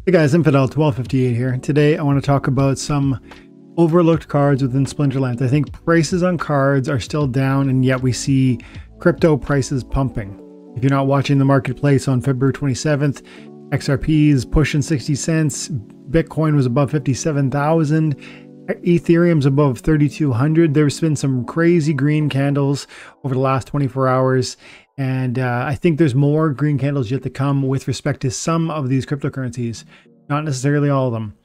Hey guys, Infidel1258 here. Today I want to talk about some overlooked cards within Splinterlands. I think prices on cards are still down, and yet we see crypto prices pumping. If you're not watching the marketplace on February 27th, XRP is pushing 60 cents, Bitcoin was above 57,000, Ethereum's above 3,200. There's been some crazy green candles over the last 24 hours. And I think there's more green candles yet to come with respect to some of these cryptocurrencies, not necessarily all of them.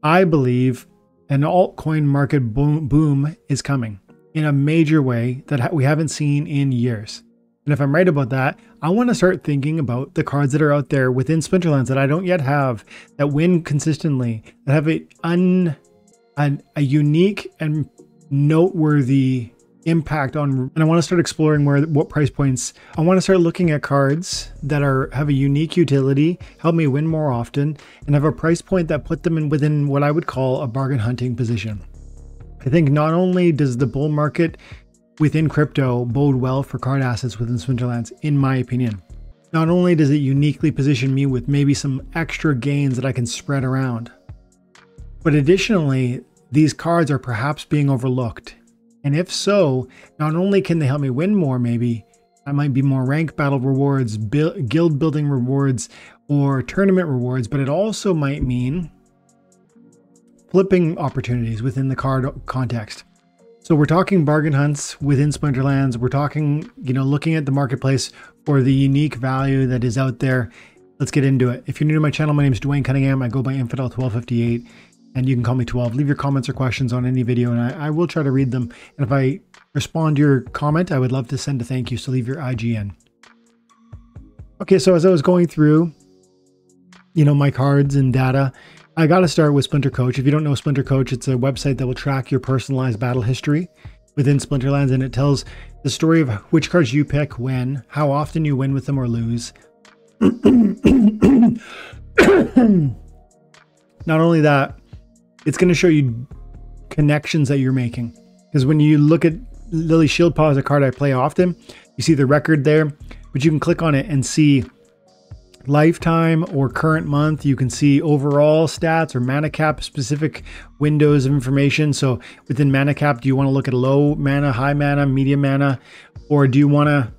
I believe an altcoin market boom is coming in a major way that we haven't seen in years. And if I'm right about that, I want to start thinking about the cards that are out there within Splinterlands that I don't yet have, that win consistently, that have a unique and noteworthy impact on, and I want to start exploring what price points. I want to start looking at cards that have a unique utility, help me win more often, and have a price point that put them within what I would call a bargain hunting position. I think not only does the bull market within crypto bode well for card assets within Splinterlands, in my opinion, not only does it uniquely position me with maybe some extra gains that I can spread around, but additionally, these cards are perhaps being overlooked. And if so, not only can they help me win more, maybe that might be more rank battle rewards, guild building rewards, or tournament rewards, but it also might mean flipping opportunities within the card context. So we're talking bargain hunts within Splinterlands. We're talking, looking at the marketplace for the unique value that is out there. Let's get into it. If you're new to my channel, my name is Dwayne Cunningham. I go by Infidel1258. And you can call me 12. Leave your comments or questions on any video, and I will try to read them. And if I respond to your comment, I would love to send a thank you. So leave your IGN. Okay, so as I was going through, my cards and data, I got to start with SplinterCoach. If you don't know SplinterCoach, it's a website that will track your personalized battle history within Splinterlands, and it tells the story of which cards you pick when, how often you win with them or lose. Not only that, it's going to show you connections that you're making. Because when you look at Lily Shieldpaw as a card I play often, you see the record there, but you can click on it and see lifetime or current month. You can see overall stats or mana cap specific windows of information. So within mana cap, do you want to look at low mana, high mana, medium mana, or do you want to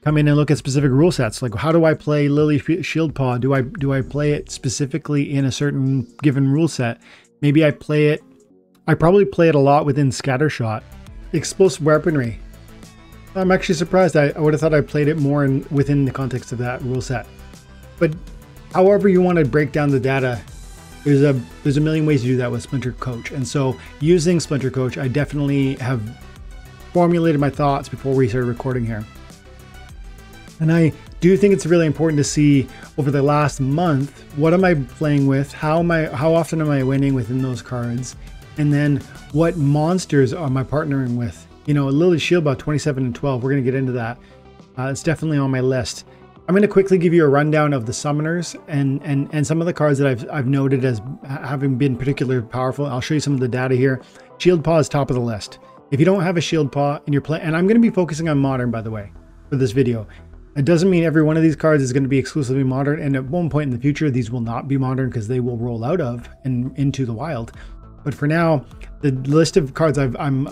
come in and look at specific rule sets? Like, how do I play Lily Shieldpaw? Do I play it specifically in a certain given rule set? Maybe I probably play it a lot within Scattershot. Explosive weaponry. I'm actually surprised. I would have thought I played it more within the context of that rule set. But however you want to break down the data, there's a million ways to do that with SplinterCoach. And so using SplinterCoach, I definitely have formulated my thoughts before we started recording here. And I do think it's really important to see over the last month, what am I playing with? How often am I winning within those cards? And then what monsters am I partnering with? Lily Shieldpaw 27 and 12, we're going to get into that. It's definitely on my list. I'm going to quickly give you a rundown of the summoners and some of the cards that I've noted as having been particularly powerful. I'll show you some of the data here. Shieldpaw is top of the list. If you don't have a Shieldpaw and you're playing, and I'm going to be focusing on modern, by the way, for this video. It doesn't mean every one of these cards is going to be exclusively modern, and at one point in the future, these will not be modern because they will roll out of and into the wild. But for now, the list of cards I'm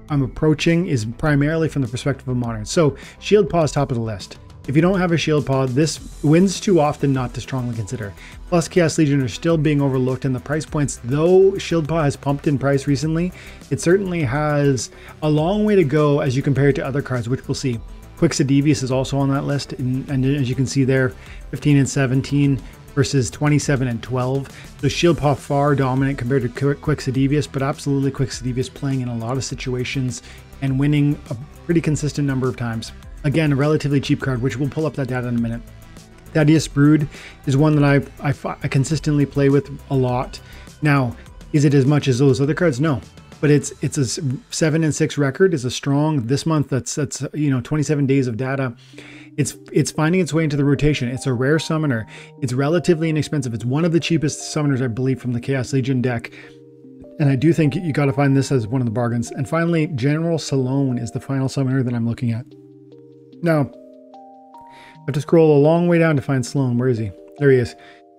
approaching is primarily from the perspective of modern. So Shieldpaw is top of the list. If you don't have a Shieldpaw, this wins too often not to strongly consider. Plus, Chaos Legion are still being overlooked, and the price points, though Shieldpaw has pumped in price recently, it certainly has a long way to go as you compare it to other cards, which we'll see. Quixodevious is also on that list, and as you can see there, 15 and 17 versus 27 and 12. So Shieldpaw far dominant compared to Quixodevious, but absolutely Quixodevious playing in a lot of situations and winning a pretty consistent number of times. Again, a relatively cheap card, which we'll pull up that data in a minute. Thaddeus Brood is one that I consistently play with a lot. Now, is it as much as those other cards? No. But it's a 7 and 6 record. Is a strong this month. That's 27 days of data. It's finding its way into the rotation. It's a rare summoner. It's relatively inexpensive. It's one of the cheapest summoners, I believe, from the Chaos Legion deck. And I do think you got to find this as one of the bargains. And finally, General Salone is the final summoner that I'm looking at. Now, I have to scroll a long way down to find Sloan. Where is he? There he is.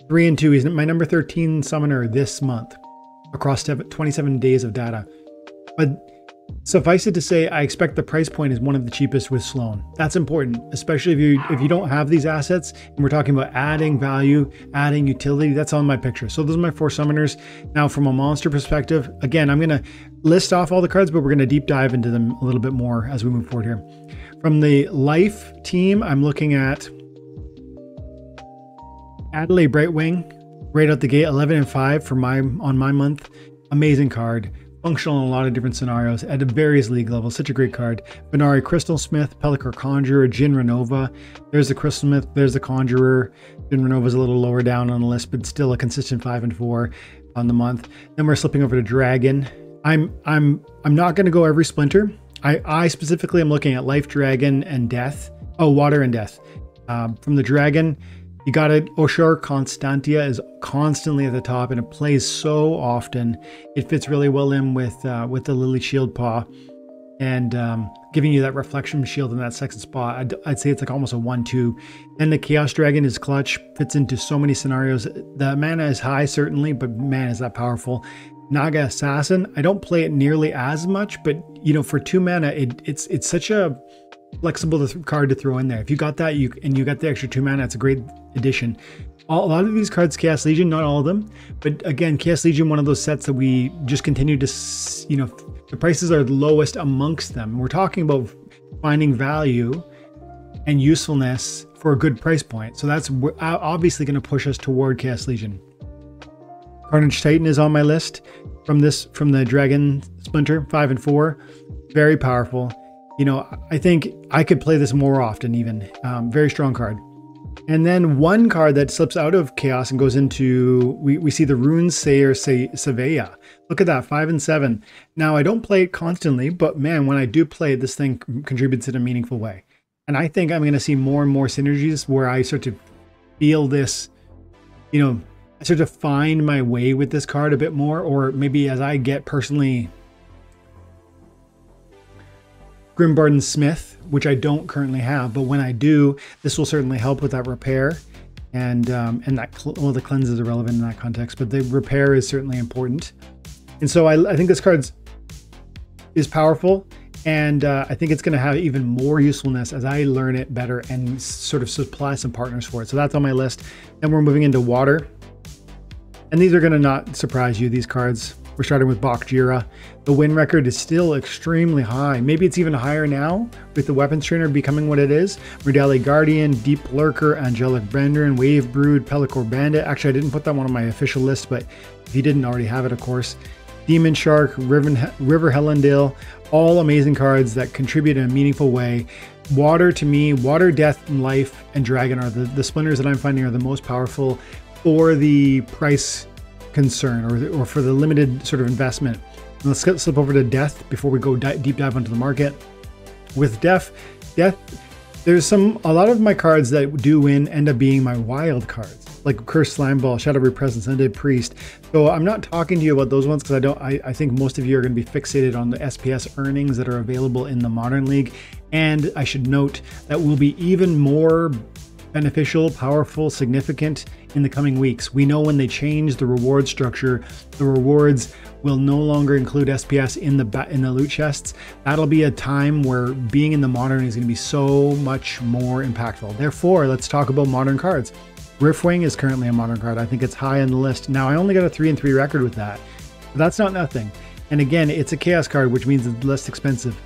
3 and 2. He's my number 13 summoner this month across 27 days of data. But suffice it to say, I expect the price point is one of the cheapest with Sloan. That's important, especially if you don't have these assets and we're talking about adding value, adding utility. That's on my picture. So those are my 4 summoners. Now from a monster perspective, again, I'm going to list off all the cards, but we're going to deep dive into them a little bit more as we move forward here. From the life team, I'm looking at Adelaide Brightwing, right out the gate, 11 and 5 for on my month. Amazing card. Functional in a lot of different scenarios at various league levels. Such a great card. Benari Crystalsmith, Pellicer Conjurer, Jin Renova. There's the Crystalsmith, there's the Conjurer. Jin Renova's a little lower down on the list, but still a consistent 5 and 4 on the month. Then we're slipping over to Dragon. I'm not going to go every Splinter. I specifically am looking at Life, Dragon, and Death. Oh, Water and Death. From the Dragon, you got it. Oshar Constantia is constantly at the top, and it plays so often. It fits really well in with the Lily Shield Paw, and giving you that reflection shield in that second spot. I'd say it's like almost a 1-2. And the Chaos Dragon is clutch, fits into so many scenarios. The mana is high, certainly, but man, is that powerful. Naga Assassin, I don't play it nearly as much, but you know, for 2 mana, it's such a flexible card to throw in there. If you got that, you got the extra 2 mana, it's a great addition. A lot of these cards, Chaos Legion, not all of them, but again, Chaos Legion, one of those sets that we just continue to, you know, the prices are lowest amongst them. We're talking about finding value and usefulness for a good price point. So that's obviously going to push us toward Chaos Legion. Carnage Titan is on my list from the Dragon Splinter, 5 and 4. Very powerful. You know, I think I could play this more often even. Very strong card. And then one card that slips out of Chaos and goes into, we see the Runesayer Savea. Look at that, 5 and 7. Now, I don't play it constantly, but man, when I do play it, this thing contributes in a meaningful way. And I think I'm going to see more and more synergies where I start to feel this, you know, I start to find my way with this card a bit more, or maybe as I get personally Grimbarden Smith, which I don't currently have, but when I do, this will certainly help with that repair, and that, well, the cleanse is irrelevant in that context, but the repair is certainly important. And so I think this card is powerful, and I think it's going to have even more usefulness as I learn it better and sort of supply some partners for it. So that's on my list. Then we're moving into Water, and these are going to not surprise you, these cards. We're starting with Bakjira. The win record is still extremely high. Maybe it's even higher now with the Weapons Trainer becoming what it is. Merdali Guardian, Deep Lurker, Angelic Brendan, Wave Brood, Pellicor Bandit. Actually, I didn't put that one on my official list, but if you didn't already have it, of course. Demon Shark, River Helendale, all amazing cards that contribute in a meaningful way. Water, to me, Water, Death, and Life, and Dragon are the splinters that I'm finding are the most powerful for the price concern, or for the limited sort of investment. And let's slip over to Death before we go deep dive onto the market. With Death, there's a lot of my cards that do win end up being my wild cards, like Cursed Slimeball, Shadowy Presence, Undead Priest. So I'm not talking to you about those ones because I think most of you are going to be fixated on the SPS earnings that are available in the Modern League. And I should note that will be even more beneficial, powerful, significant in the coming weeks. We know when they change the reward structure, the rewards will no longer include SPS in the loot chests. That'll be a time where being in the Modern is going to be so much more impactful. Therefore, let's talk about Modern cards. Riftwing is currently a Modern card. I think it's high on the list. Now, I only got a 3 and 3 record with that, but that's not nothing. And again, it's a Chaos card, which means it's less expensive.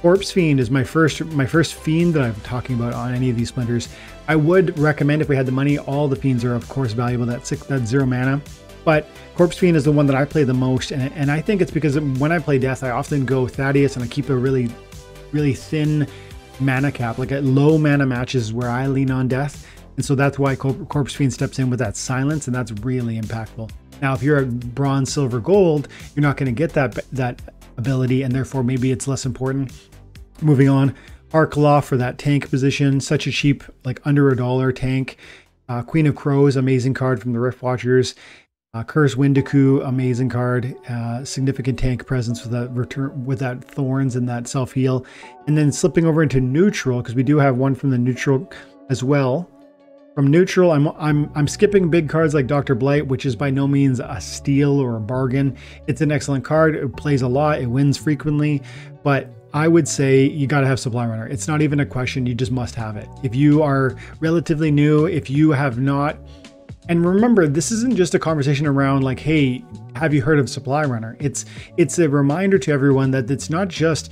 Corpse Fiend is my first Fiend that I'm talking about on any of these splinters. I would recommend, if we had the money, all the Fiends are of course valuable, that 0 mana. But Corpse Fiend is the one that I play the most, and I think it's because when I play Death, I often go Thaddeus and I keep a really, really thin mana cap. Like at low mana matches where I lean on Death. And so that's why Corpse Fiend steps in with that silence, and that's really impactful. Now, if you're at Bronze, Silver, Gold, you're not going to get that ability, and therefore maybe it's less important. Moving on, Arklaw for that tank position, such a cheap, like under $1 tank. Queen of Crows, amazing card from the Rift Watchers. Curse Windaku, amazing card. Significant tank presence with that return, with that Thorns and that self heal. And then slipping over into neutral, because we do have one from the neutral as well, From neutral, I'm skipping big cards like Dr. Blight, which is by no means a steal or a bargain. It's an excellent card. It plays a lot. It wins frequently, but I would say you got to have Supply Runner. It's not even a question. You just must have it. If you are relatively new, if you have not, and remember, this isn't just a conversation around like, hey, have you heard of Supply Runner? It's a reminder to everyone that it's not just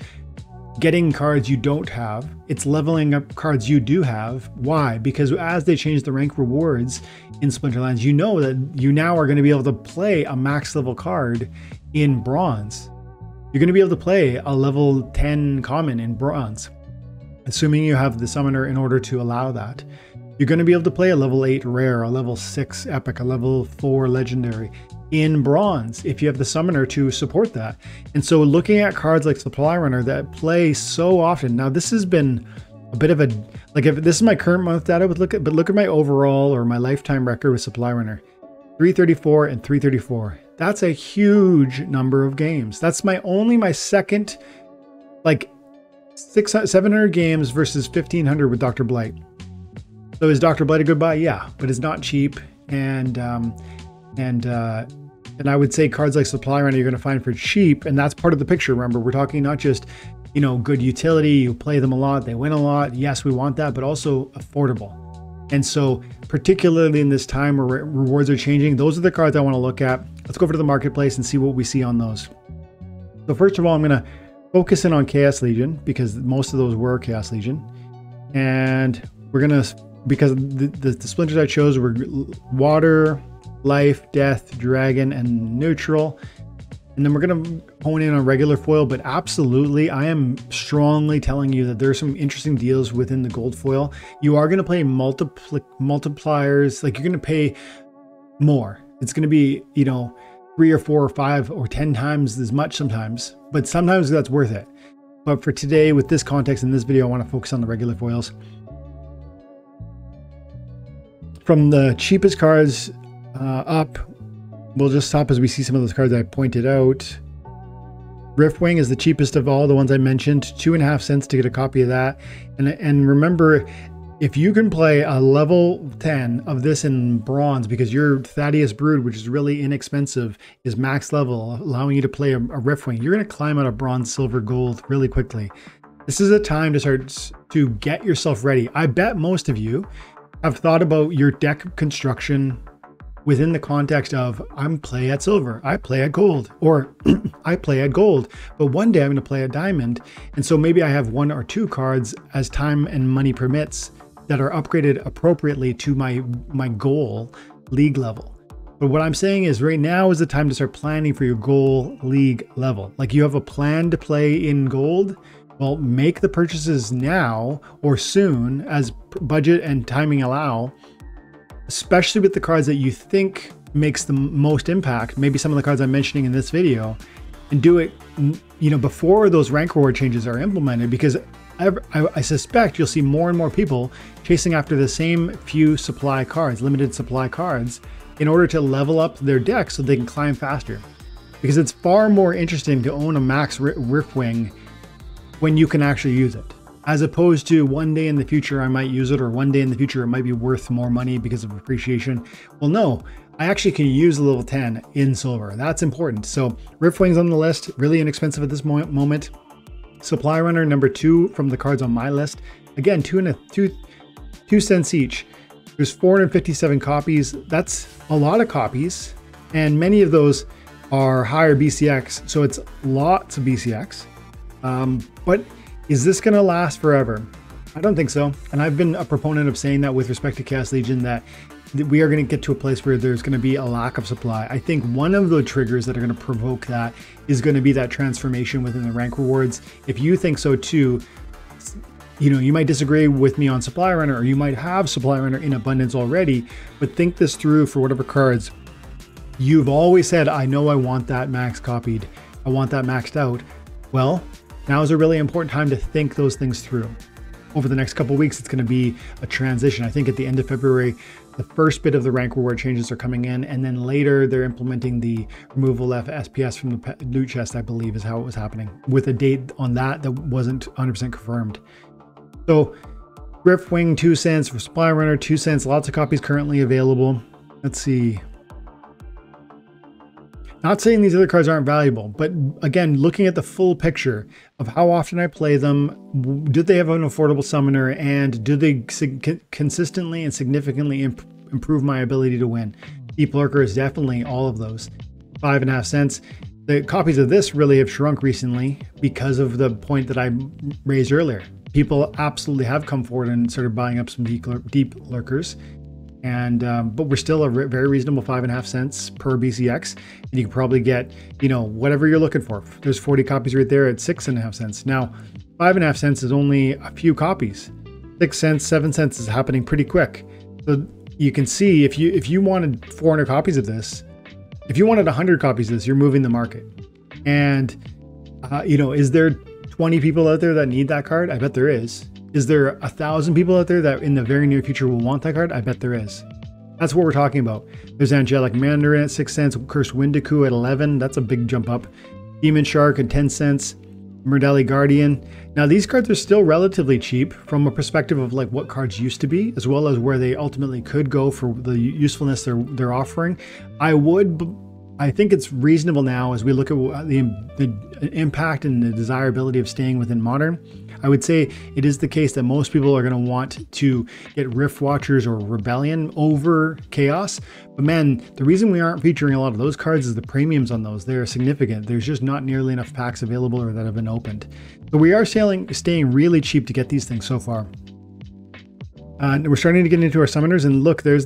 getting cards you don't have, it's leveling up cards you do have. Why? Because as they change the rank rewards in Splinterlands, you know that you now are going to be able to play a max level card in bronze. You're going to be able to play a level 10 common in bronze, assuming you have the summoner in order to allow that. You're going to be able to play a level 8 rare, a level 6 epic, a level 4 legendary in bronze if you have the summoner to support that. And so looking at cards like Supply Runner that play so often, now this has been a bit of a, like if this is my current month data, but look at my overall or my lifetime record with Supply Runner, 334 and 334. That's a huge number of games. That's my second, like 700 games versus 1500 with Dr. Blight. So is Dr. Blight a good buy? Yeah, but it's not cheap. And I would say cards like Supply Runner you're going to find for cheap, and that's part of the picture. Remember, we're talking not just, you know, good utility, you play them a lot, they win a lot. Yes, we want that, but also affordable. And so particularly in this time where rewards are changing, those are the cards I want to look at. Let's go over to the marketplace and see what we see on those. So first of all, I'm going to focus in on Chaos Legion because most of those were Chaos Legion. And we're going to, because the splinters I chose were water, life, death, dragon, and neutral. And then we're going to hone in on regular foil, but absolutely, I am strongly telling you that there's some interesting deals within the gold foil. You are going to play multipliers, like you're going to pay more. It's going to be, you know, 3 or 4 or 5 or 10 times as much sometimes, but sometimes that's worth it. But for today, with this context in this video, I want to focus on the regular foils. From the cheapest cards up, we'll just stop as we see some of those cards I pointed out. Riftwing is the cheapest of all the ones I mentioned, 2.5 cents to get a copy of that. And remember, if you can play a level 10 of this in bronze, because your Thaddeus Brood, which is really inexpensive, is max level, allowing you to play a Riftwing, you're going to climb out of bronze, silver, gold really quickly. This is a time to start to get yourself ready. I bet most of you have thought about your deck construction within the context of I'm play at silver, I play at gold, or I play at gold, but one day I'm going to play at diamond. And so maybe I have 1 or 2 cards as time and money permits that are upgraded appropriately to my goal league level. But what I'm saying is right now is the time to start planning for your goal league level. Like you have a plan to play in gold. Well, make the purchases now or soon as budget and timing allow, especially with the cards that you think makes the most impact, maybe some of the cards I'm mentioning in this video, and do it, you know, before those rank reward changes are implemented, because I suspect you'll see more and more people chasing after the same few supply cards, limited supply cards, in order to level up their deck so they can climb faster. Because it's far more interesting to own a max Riftwing when you can actually use it, as opposed to one day in the future I might use it, or one day in the future it might be worth more money because of appreciation. Well, no, I actually can use a level 10 in silver. That's important. So Riftwing's on the list, really inexpensive at this moment. Supply Runner number 2 from the cards on my list. Again, 2 cents each. There's 457 copies. That's a lot of copies, and many of those are higher BCX, so it's lots of BCX. But is this going to last forever? I don't think so. And I've been a proponent of saying that with respect to Chaos Legion, that we are going to get to a place where there's going to be a lack of supply. I think one of the triggers that are going to provoke that is going to be that transformation within the rank rewards. If you think so too, you know, you might disagree with me on Supply Runner, or you might have Supply Runner in abundance already, but think this through for whatever cards you've always said, I know I want that max copied, I want that maxed out. Well, now is a really important time to think those things through. Over the next couple of weeks, it's going to be a transition. I think at the end of February, the first bit of the rank reward changes are coming in, and then later they're implementing the removal of SPS from the loot chest, I believe is how it was happening, with a date on that that wasn't 100% confirmed. So Griffwing 2 cents, for Supply Runner 2 cents. Lots of copies currently available. Let's see. Not saying these other cards aren't valuable, but again, looking at the full picture of how often I play them, do they have an affordable summoner, and do they consistently and significantly improve my ability to win? Deep Lurker is definitely all of those. 5.5 cents. The copies of this really have shrunk recently because of the point that I raised earlier. People absolutely have come forward and started buying up some deep lurkers, and but we're still a very reasonable 5.5 cents per BCX, and you can probably get, you know, whatever you're looking for. There's 40 copies right there at 6.5 cents. Now 5.5 cents is only a few copies. 6 cents, 7 cents is happening pretty quick. So you can see if you wanted 400 copies of this, if you wanted 100 copies of this, you're moving the market. And you know, is there 20 people out there that need that card? I bet there is. Is there 1,000 people out there that in the very near future will want that card? I bet there is. That's what we're talking about. There's Angelic Mandarin at 6 cents, Cursed Windiku at 11. That's a big jump up. Demon Shark at 10 cents. Murdeli Guardian. Now these cards are still relatively cheap from a perspective of like what cards used to be, as well as where they ultimately could go for the usefulness they're offering. I think it's reasonable now as we look at the impact and the desirability of staying within Modern. I would say it is the case that most people are going to want to get Rift Watchers or Rebellion over Chaos. But man, the reason we aren't featuring a lot of those cards is the premiums on those. They're significant. There's just not nearly enough packs available or that have been opened. So we are staying really cheap to get these things so far. We're starting to get into our summoners, and look, there's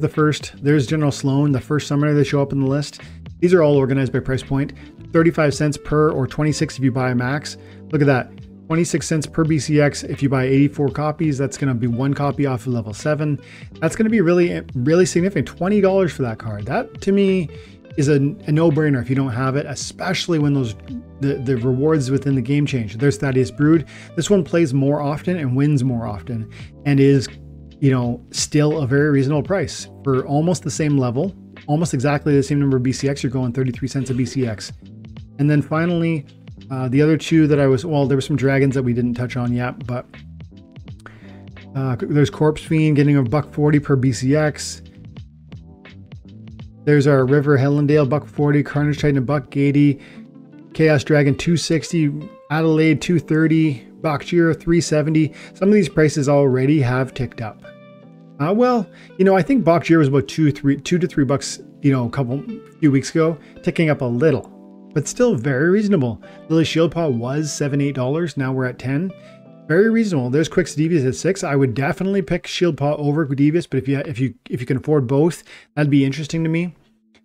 General Sloan, the first summoner that show up in the list. These are all organized by price point. 35 cents per, or 26 if you buy a max. Look at that. 26 cents per BCX if you buy 84 copies. That's going to be 1 copy off of level 7. That's going to be really significant. $20 for that card. That to me is a no-brainer if you don't have it, especially when the rewards within the game change. There's Thaddeus Brood. This one plays more often and wins more often, and is, you know, still a very reasonable price for almost the same level, almost exactly the same number of BCX. You're going 33 cents a BCX. And then finally, the other two that there were some dragons that we didn't touch on yet, but there's Corpse Fiend getting a $1.40 per BCX. There's our River Hellendale $1.40, Carnage Titan $1.80, Chaos Dragon $2.60, Adelaide $2.30, Bakjir $3.70. Some of these prices already have ticked up. Well, you know, I think Bakjir was about $2 to $3, you know, a few weeks ago, ticking up a little, but still very reasonable. Lily Shieldpaw was $7, $8. Now we're at 10. Very reasonable. There's Quix Devious at 6. I would definitely pick Shieldpaw over Devious, but if you can afford both, that'd be interesting to me.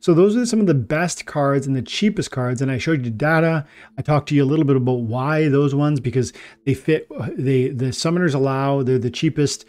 So those are some of the best cards and the cheapest cards, and I showed you data. I talked to you a little bit about why those ones, because they fit. The summoners allow, they're the cheapest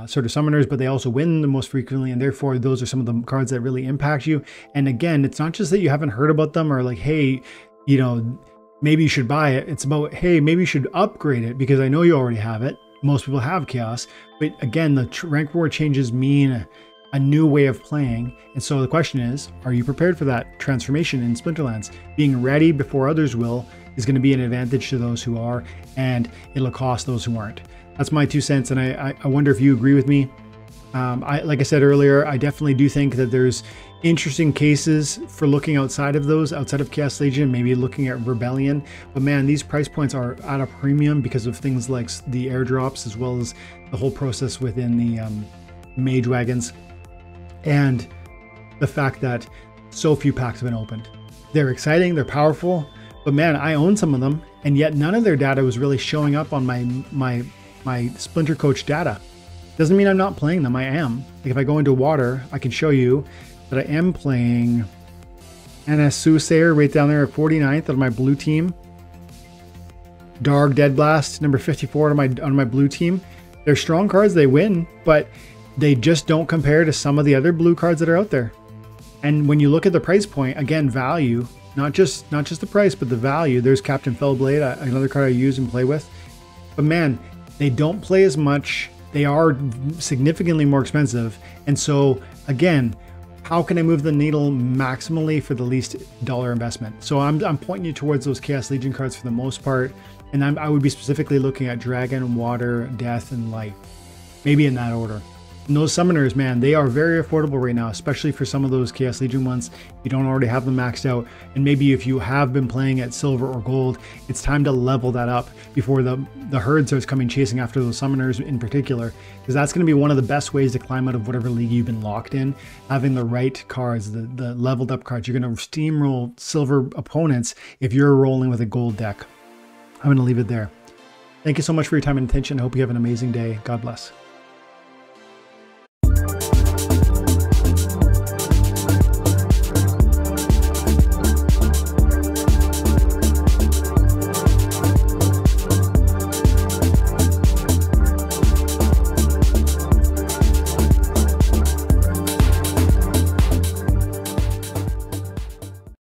sort of summoners, but they also win the most frequently, and therefore those are some of the cards that really impact you. And again, it's not just that you haven't heard about them or like, hey, you know, maybe you should buy it. It's about, hey, maybe you should upgrade it because I know you already have it. Most people have Chaos, but again, the rank reward changes mean a new way of playing. And so the question is, are you prepared for that transformation in Splinterlands? Being ready before others will is going to be an advantage to those who are, and it'll cost those who aren't. That's my 2 cents, and I wonder if you agree with me. Like I said earlier, I definitely do think that there's interesting cases for looking outside of Chaos Legion, maybe looking at Rebellion. But man, these price points are at a premium because of things like the airdrops, as well as the whole process within the Mage Wagons, and the fact that so few packs have been opened. They're exciting, they're powerful, but man, I own some of them, and yet none of their data was really showing up on my Splintercoach data. Doesn't mean I'm not playing them. I am. Like if I go into water, I can show you that I am playing NS Soothsayer right down there at 49th on my blue team. Dark Dead Blast, number 54 on my blue team. They're strong cards, they win, but they just don't compare to some of the other blue cards that are out there. And when you look at the price point, again, value, not just the price, but the value. There's Captain Fellblade, another card I use and play with. But man, they don't play as much. They are significantly more expensive. And so again, how can I move the needle maximally for the least dollar investment? So I'm pointing you towards those Chaos Legion cards for the most part. And I would be specifically looking at Dragon, Water, Death, and Light. maybe in that order. And those summoners, man, they are very affordable right now, especially for some of those Chaos Legion ones. You don't already have them maxed out. And maybe if you have been playing at silver or gold, it's time to level that up before the herd starts coming chasing after those summoners in particular. Because that's going to be one of the best ways to climb out of whatever league you've been locked in. Having the right cards, the leveled up cards. You're going to steamroll silver opponents if you're rolling with a gold deck. I'm going to leave it there. Thank you so much for your time and attention. I hope you have an amazing day. God bless.